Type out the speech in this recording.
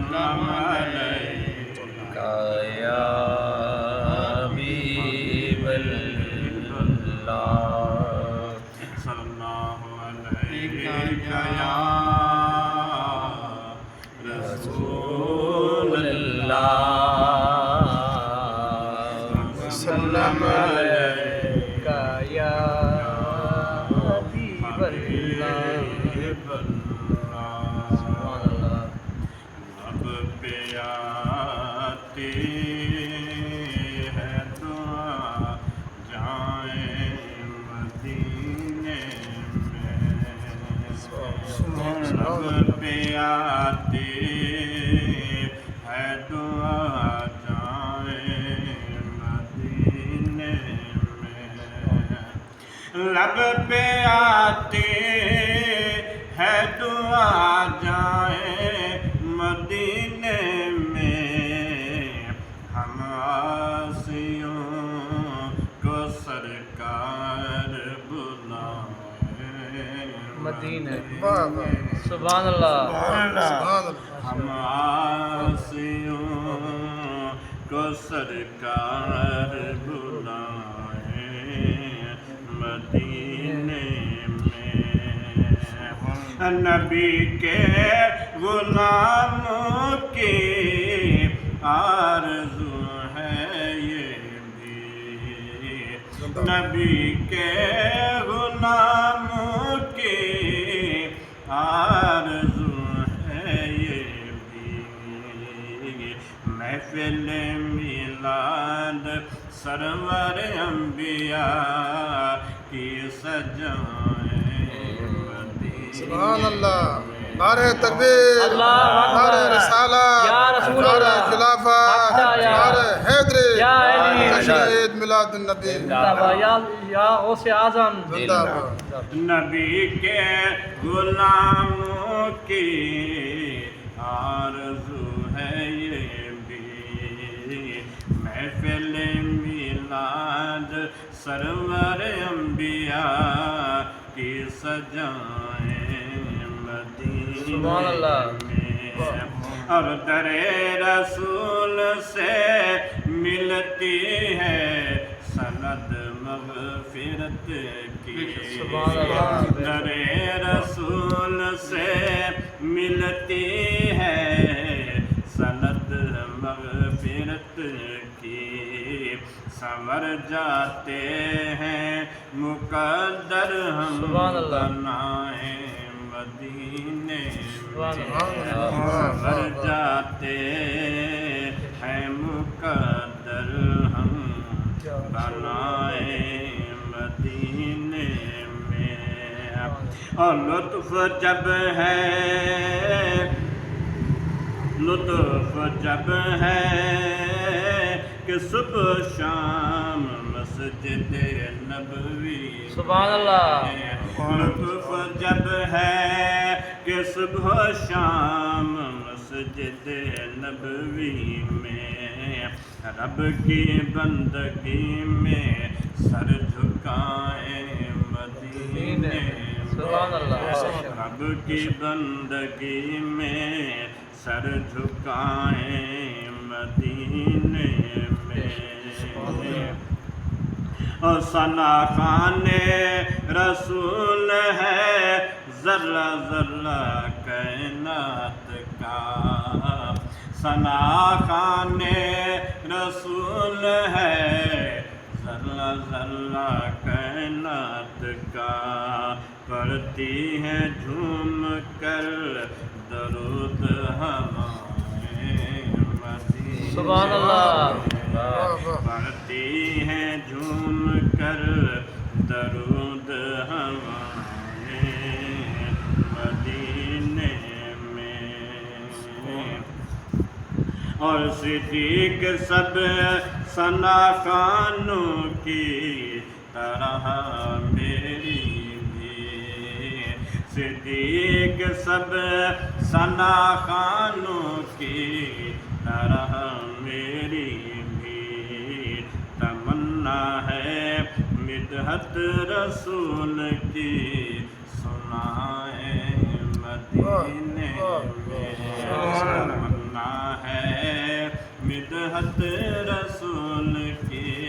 وسلم عليك يا حبيب الله صلى الله عليك يا رسول الله وسلم عليك يا حبيب الله اب پہ آتی ہے دعا جائیں مدینے میں اب پہ آتی ہے دعا جائیں مدینے میں لب پہ آتی ہے دعا جائیں مدینے میں ہم عاصیوں کو سرکار بلائیں مدینے سبحان اللہ ہم عاصیوں کو سرکار بلائیں مدینے نبی کے غلاموں کی آرزو ہے یہ بھی نبی کے غلاموں کی آرزو ہے یہ بھی محفل میلاد سرور انبیاء کی سجائیں سبحان اللہ نعرہ تکبیر نعرہ رسالت نعرہ خلافت نعرہ حیدری تشہید میلاد النبی یا غوث اعظم زندہ باد نبی کے غلاموں کی آرزو ہے یہ بھی محفل میلاد سرور انبیاء کی سجائیں سبحان اللہ اور در رسول سے ملتی ہے سند مغفرت کی در رسول سے ملتی ہے سند مغفرت کی سنور جاتے ہیں مقدر ہم بنائیں مدینے میں سنور جاتے ہیں مقدر ہم بنائیں مدینے میں اور لطف جب ہے کہ صبح شام مسجد نبوی سبحان اللہ لطف جب ہے کہ صبح شام مسجد نبوی میں رب کی بندگی میں سر جھکائیں مدینے سبحان اللہ رب کی بندگی میں سر جھکائیں مدینے میں اور ثنا خوان رسول ہے ذرہ ذرہ کائنات کا ثنا خوان رسول ہے ذرہ ذرہ کائنات کا پڑھتی ہے جھوم کر درود ہمارے مسیح سبحان اللہ پڑھتی ہیں جھوم کر درود ہمارے مدینے میں اور صدیق سب ثنا خوانوں کی طرح میری صدیق سب ثنا خوانوں کی طرح میری بھی تمنا ہے مدحت رسول کی سنائیں مدینے میں تمنا مدحت رسول کی